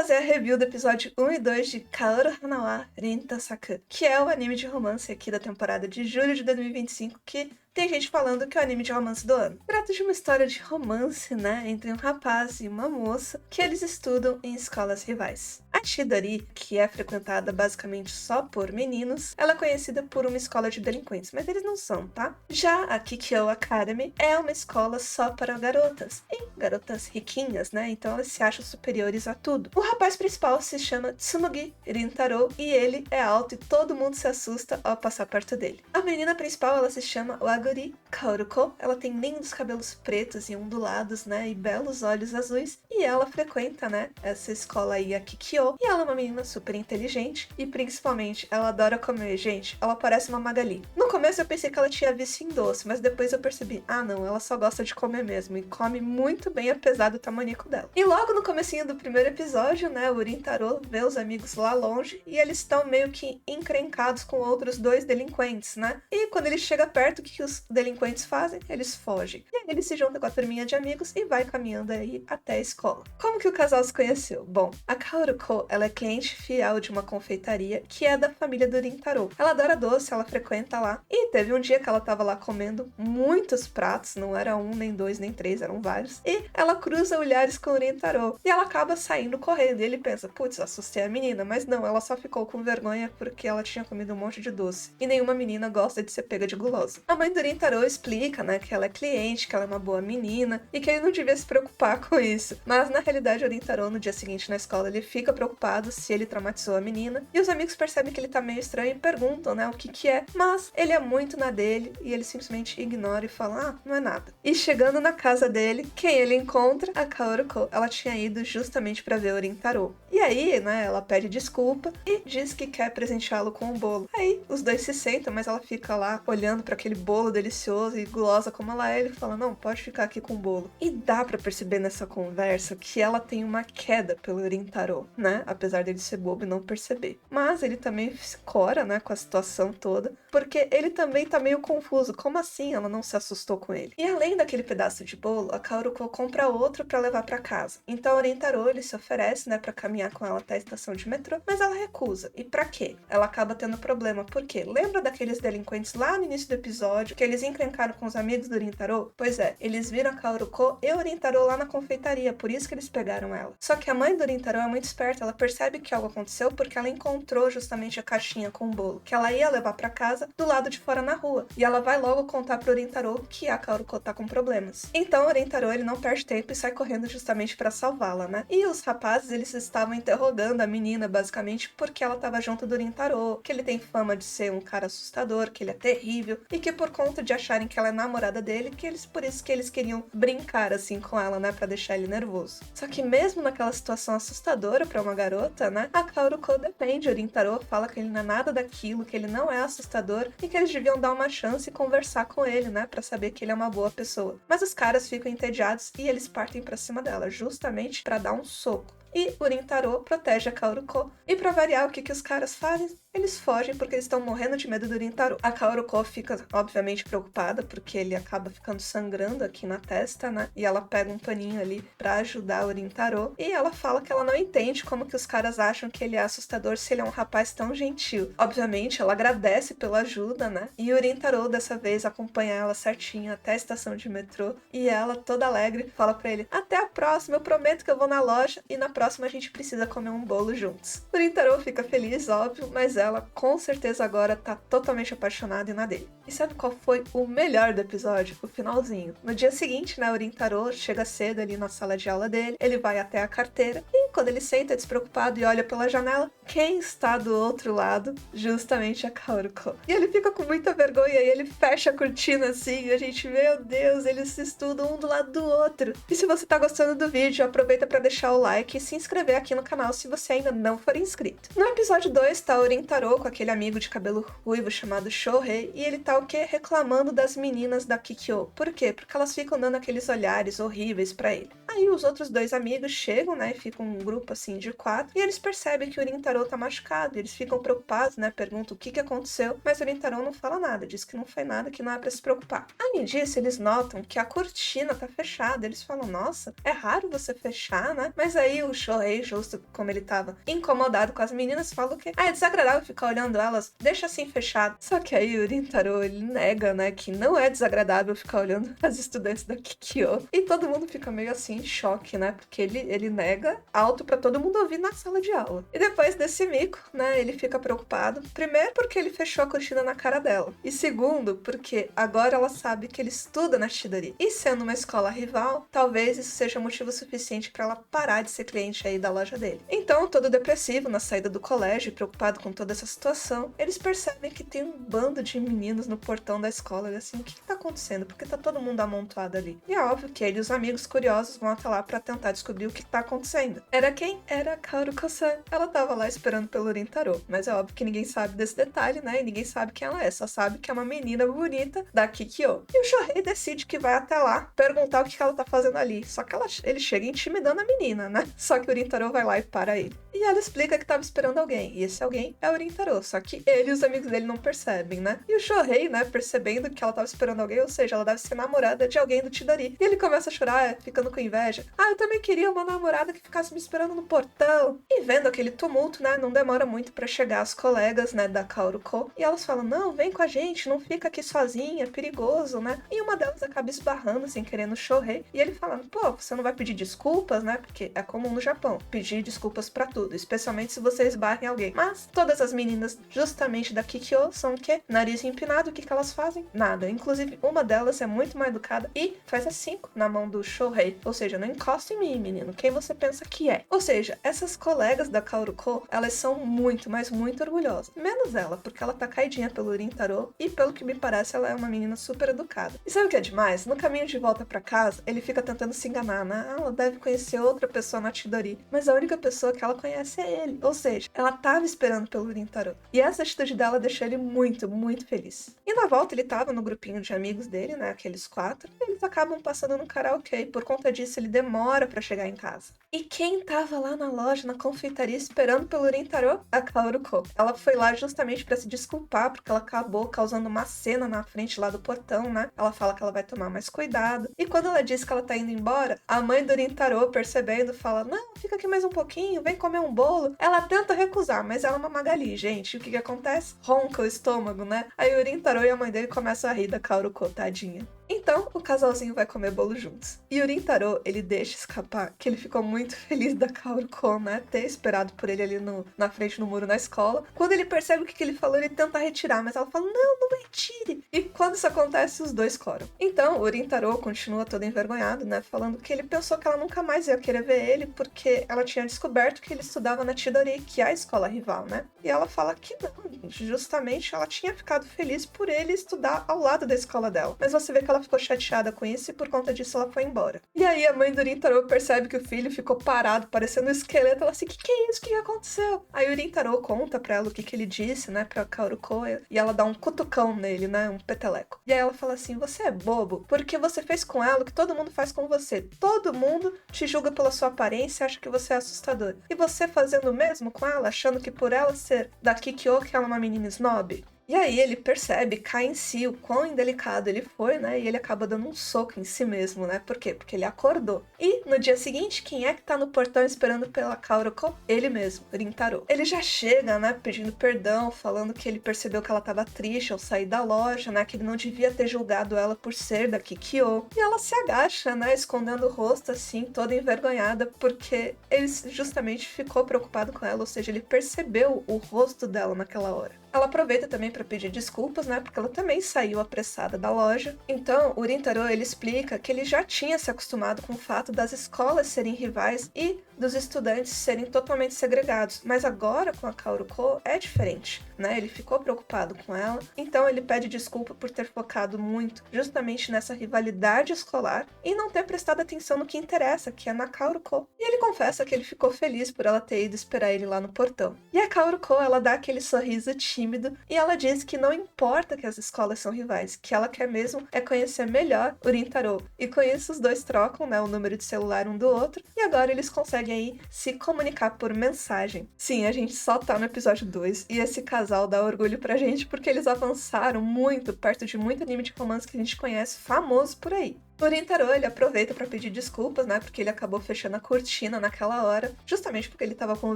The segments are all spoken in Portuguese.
fazer a review do episódio 1 e 2 de Kaoru Hanawa Rintasaku, que é o anime de romance aqui da temporada de julho de 2025, que tem gente falando que é o anime de romance do ano. Trata de uma história de romance, né, entre um rapaz e uma moça, que eles estudam em escolas rivais. A Chidori, que é frequentada basicamente só por meninos, ela é conhecida por uma escola de delinquentes, mas eles não são, tá? Já a Kikyo Academy é uma escola só para garotas, e garotas riquinhas, né, então elas se acham superiores a tudo. O rapaz principal se chama Tsurugi Rintaro, e ele é alto e todo mundo se assusta ao passar perto dele. A menina principal, ela se chama Waguri Kaoruko, ela tem lindos cabelos pretos e ondulados, né, e belos olhos azuis, e ela frequenta, né, essa escola aí, a Kikyo, e ela é uma menina super inteligente, e principalmente, ela adora comer. Gente, ela parece uma Magali. No começo eu pensei que ela tinha vício em doce, mas depois eu percebi, ah não, ela só gosta de comer mesmo, e come muito bem apesar do tamanico dela. E logo no comecinho do primeiro episódio, né, o Rintaro vê os amigos lá longe, e eles estão meio que encrencados com outros dois delinquentes, né, e quando ele chega perto, o que os delinquentes fazem? Eles fogem. E aí ele se junta com a turminha de amigos e vai caminhando aí até a escola. Como que o casal se conheceu? Bom, a Kaoruko, ela é cliente fiel de uma confeitaria que é da família do Rintaro. Ela adora doce, ela frequenta lá. E teve um dia que ela tava lá comendo muitos pratos, não era um, nem dois, nem três, eram vários. E ela cruza olhares com o Rintaro. E ela acaba saindo correndo. E ele pensa, putz, assustei a menina. Mas não, ela só ficou com vergonha porque ela tinha comido um monte de doce. E nenhuma menina gosta de ser pega de gulosa. A mãe do Rintaro explica, né, que ela é cliente, que ela é uma boa menina e que ele não devia se preocupar com isso. Mas na realidade o Rintaro no dia seguinte na escola ele fica preocupado se ele traumatizou a menina e os amigos percebem que ele tá meio estranho e perguntam, né, o que é, mas ele é muito na dele e ele simplesmente ignora e fala, ah, não é nada. E chegando na casa dele, quem ele encontra? A Kaoruko. Ela tinha ido justamente para ver o Rintaro. E aí, né, ela pede desculpa e diz que quer presenteá-lo com um bolo. Aí os dois se sentam, mas ela fica lá olhando para aquele bolo delicioso e gulosa como ela é, ele fala, não, pode ficar aqui com o bolo. E dá pra perceber nessa conversa que ela tem uma queda pelo Rintaro, né, apesar dele ser bobo e não perceber. Mas ele também se cora, né, com a situação toda, porque ele também tá meio confuso, como assim ela não se assustou com ele? E além daquele pedaço de bolo, a Kaoruko compra outro pra levar pra casa. Então o Rintaro, ele se oferece, né, pra caminhar com ela até a estação de metrô, mas ela recusa. E pra quê? Ela acaba tendo problema, porque lembra daqueles delinquentes lá no início do episódio, que eles encrencaram com os amigos do Rintaro? Pois é, eles viram a Kaoruko e o Rintaro lá na confeitaria, por isso que eles pegaram ela. Só que a mãe do Rintaro é muito esperta, ela percebe que algo aconteceu porque ela encontrou justamente a caixinha com o bolo, que ela ia levar pra casa do lado de fora na rua. E ela vai logo contar pro Rintaro que a Kaoruko tá com problemas. Então o Rintaro, ele não perde tempo e sai correndo justamente pra salvá-la, né? E os rapazes, eles estavam interrogando a menina, basicamente, porque ela tava junto do Rintaro, que ele tem fama de ser um cara assustador, que ele é terrível, e que por conta de acharem que ela é namorada dele, por isso que eles queriam brincar assim com ela, né, pra deixar ele nervoso. Só que mesmo naquela situação assustadora pra uma garota, né, a Kaoruko defende o Rintaro, fala que ele não é nada daquilo, que ele não é assustador e que eles deviam dar uma chance e conversar com ele, né, pra saber que ele é uma boa pessoa. Mas os caras ficam entediados e eles partem pra cima dela, justamente pra dar um soco. E o Rintaro protege a Kaoruko. E pra variar, o que os caras fazem? Eles fogem porque eles estão morrendo de medo do Rintaro. A Kaoruko fica, obviamente, preocupada porque ele acaba ficando sangrando aqui na testa, né? E ela pega um paninho ali pra ajudar o Rintaro. E ela fala que ela não entende como que os caras acham que ele é assustador se ele é um rapaz tão gentil. Obviamente, ela agradece pela ajuda, né? E o Rintaro, dessa vez, acompanha ela certinho até a estação de metrô. E ela, toda alegre, fala pra ele, até a próxima, eu prometo que eu vou na loja e na próxima a gente precisa comer um bolo juntos. O Rintaro fica feliz, óbvio, mas ela com certeza agora tá totalmente apaixonada e na dele. E sabe qual foi o melhor do episódio? O finalzinho. No dia seguinte, né, o Rintaro chega cedo ali na sala de aula dele, ele vai até a carteira e quando ele senta despreocupado e olha pela janela, quem está do outro lado? Justamente a Kaoruko. E ele fica com muita vergonha e ele fecha a cortina assim e a gente, meu Deus, eles se estudam um do lado do outro. E se você tá gostando do vídeo, aproveita pra deixar o like e se inscrever aqui no canal se você ainda não for inscrito. No episódio 2 tá o Rintaro com aquele amigo de cabelo ruivo chamado Shohei e ele tá o quê? Reclamando das meninas da Kikyo. Por quê? Porque elas ficam dando aqueles olhares horríveis pra ele. Aí os outros dois amigos chegam, né, e ficam grupo assim de 4, e eles percebem que o Rintaro tá machucado, eles ficam preocupados, né, perguntam o que aconteceu, mas o Rintaro não fala nada, diz que não foi nada, que não é pra se preocupar. Além disso, eles notam que a cortina tá fechada, eles falam, nossa, é raro você fechar, né? Mas aí o Shohei, justo como ele tava incomodado com as meninas, falou que é desagradável ficar olhando elas, deixa assim fechado. Só que aí o Rintaro, ele nega, né, que não é desagradável ficar olhando as estudantes da Kikyo. E todo mundo fica meio assim em choque, né, porque ele nega alto pra todo mundo ouvir na sala de aula. E depois desse mico, né, ele fica preocupado. Primeiro porque ele fechou a cortina na cara dela. E segundo, porque agora ela sabe que ele estuda na Chidori. E sendo uma escola rival, talvez isso seja motivo suficiente pra ela parar de ser cliente aí da loja dele. Então, todo depressivo na saída do colégio, preocupado com toda essa situação, eles percebem que tem um bando de meninos no portão da escola. E assim, o que tá acontecendo? Por que tá todo mundo amontoado ali? E é óbvio que ele e os amigos curiosos vão até lá pra tentar descobrir o que tá acontecendo. Era quem? Era a Kaoruko-san. Ela tava lá esperando pelo Rintaro, mas é óbvio que ninguém sabe desse detalhe, né? E ninguém sabe quem ela é, só sabe que é uma menina bonita da Kikyo. E o Shohei decide que vai até lá perguntar o que ela tá fazendo ali. Só que ele chega intimidando a menina, né? Só que o Rintaro vai lá e para ele. E ela explica que tava esperando alguém. E esse alguém é o Rintaro. Só que ele e os amigos dele não percebem, né? E o Shohei, né, percebendo que ela tava esperando alguém, ou seja, ela deve ser namorada de alguém do Chidori. E ele começa a chorar, ficando com inveja. Eu também queria uma namorada que ficasse me esperando no portão. E vendo aquele tumulto, né, não demora muito pra chegar as colegas, né, da Kaoruko. E elas falam, não, vem com a gente, não fica aqui sozinha, é perigoso, né? E uma delas acaba esbarrando, sem querer, no Shohei. E ele falando, pô, você não vai pedir desculpas, né? Porque é comum no Japão, pedir desculpas pra tudo, especialmente se você esbarra em alguém. Mas todas as meninas, justamente da Kikyo, são o quê? Nariz empinado, o que elas fazem? Nada. Inclusive, uma delas é muito mais educada e faz as 5 na mão do Shohei. Ou seja, não encosta em mim, menino. Quem você pensa que é? Ou seja, essas colegas da Kaoruko, elas são muito, mas muito orgulhosas. Menos ela, porque ela tá caidinha pelo Rintaro e, pelo que me parece, ela é uma menina super educada. E sabe o que é demais? No caminho de volta pra casa, ele fica tentando se enganar, né? Ela deve conhecer outra pessoa na Chidori, mas a única pessoa que ela conhece é ele. Ou seja, ela tava esperando pelo Rintaro. E essa atitude dela deixou ele muito, muito feliz. E na volta ele tava no grupinho de amigos dele, né? Aqueles 4. E eles acabam passando no karaokê. E por conta disso, ele demora pra chegar em casa. E quem tava lá na loja, na confeitaria, esperando pelo Rintaro? A Kaoruko. Ela foi lá justamente pra se desculpar, porque ela acabou causando uma cena na frente lá do portão, né? Ela fala que ela vai tomar mais cuidado. E quando ela diz que ela tá indo embora, a mãe do Rintaro, percebendo, fala, não, fica aqui mais um pouquinho, vem comer um bolo. Ela tenta recusar, mas ela é uma Magali, gente. E o que acontece? Ronca o estômago, né? Aí o Rintaro e a mãe dele começam a rir da Kaoruko, tadinha. Então, o casalzinho vai comer bolo juntos. E o Rintaro, ele deixa escapar que ele ficou muito feliz da Kaoruko, né? Ter esperado por ele ali na frente do muro na escola. Quando ele percebe o que ele falou, ele tenta retirar, mas ela fala, não, não retire. E quando isso acontece, os dois coram. Então, o Rintaro continua todo envergonhado, né? Falando que ele pensou que ela nunca mais ia querer ver ele, porque ela tinha descoberto que ele estudava na Chidori, que é a escola rival, né? E ela fala que não, justamente ela tinha ficado feliz por ele estudar ao lado da escola dela. Mas você vê que ela ficou chateada com isso e por conta disso ela foi embora. E aí a mãe do Rintaro percebe que o filho ficou parado, parecendo um esqueleto. Ela assim, que é isso? O que aconteceu? Aí o Rintaro conta pra ela o que ele disse, né, pra Kaoruko, e ela dá um cutucão nele, né, um peteleco. E aí ela fala assim, você é bobo, porque você fez com ela o que todo mundo faz com você. Todo mundo te julga pela sua aparência e acha que você é assustador. E você fazendo o mesmo com ela, achando que por ela ser da Kikyo, que ela é uma menina snob? E aí ele percebe, cai em si, o quão indelicado ele foi, né? E ele acaba dando um soco em si mesmo, né? Por quê? Porque ele acordou. E no dia seguinte, quem é que tá no portão esperando pela Kaoruko? Ele mesmo, Rintaro. Ele já chega, né? Pedindo perdão, falando que ele percebeu que ela tava triste ao sair da loja, né? Que ele não devia ter julgado ela por ser da Kikyo. E ela se agacha, né? Escondendo o rosto, assim, toda envergonhada, porque ele justamente ficou preocupado com ela, ou seja, ele percebeu o rosto dela naquela hora. Ela aproveita também para pedir desculpas, né? Porque ela também saiu apressada da loja. Então, o Rintaro, ele explica que ele já tinha se acostumado com o fato das escolas serem rivais e dos estudantes serem totalmente segregados. Mas agora, com a Kaoruko, é diferente, né? Ele ficou preocupado com ela. Então, ele pede desculpa por ter focado muito justamente nessa rivalidade escolar e não ter prestado atenção no que interessa, que é na Kaoruko. E ele confessa que ele ficou feliz por ela ter ido esperar ele lá no portão. E a Kaoruko, ela dá aquele sorriso tímido e ela diz que não importa que as escolas são rivais, que ela quer mesmo é conhecer melhor o Rintaro. E com isso os dois trocam, né, o número de celular um do outro e agora eles conseguem conseguem aí se comunicar por mensagem. Sim, a gente só tá no episódio 2 e esse casal dá orgulho pra gente porque eles avançaram muito perto de muito anime de romance que a gente conhece famoso por aí. O Rintaro, ele aproveita pra pedir desculpas, né, porque ele acabou fechando a cortina naquela hora, justamente porque ele tava com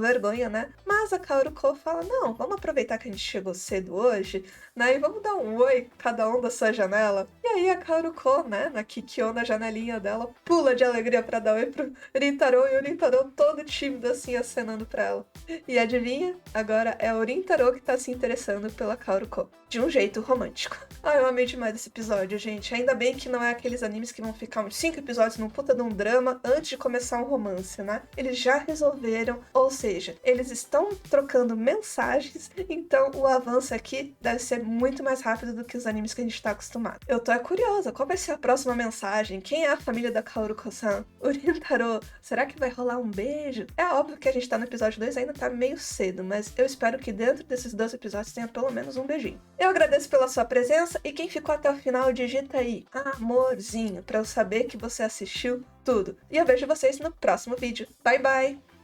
vergonha, né, mas a Kaoruko fala, não, vamos aproveitar que a gente chegou cedo hoje, né, e vamos dar um oi, cada um da sua janela. E aí a Kaoruko, né, na Kikyo, na janelinha dela, pula de alegria pra dar oi pro Rintaro, e o Rintaro todo tímido assim, acenando pra ela. E adivinha? Agora é o Rintaro que tá se interessando pela Kaoruko, de um jeito romântico. Ah, eu amei demais esse episódio, gente, ainda bem que não é aqueles animes que vão ficar uns 5 episódios num puta de um drama antes de começar um romance, né? Eles já resolveram, ou seja, eles estão trocando mensagens, então o avanço aqui deve ser muito mais rápido do que os animes que a gente tá acostumado. Eu tô curiosa, qual vai ser a próxima mensagem? Quem é a família da Kaoruko-san? O Rintaro, será que vai rolar um beijo? É óbvio que a gente tá no episódio 2 ainda tá meio cedo, mas eu espero que dentro desses 2 episódios tenha pelo menos um beijinho. Eu agradeço pela sua presença e quem ficou até o final, digita aí, amorzinho, pra eu saber que você assistiu tudo. E eu vejo vocês no próximo vídeo. Bye, bye!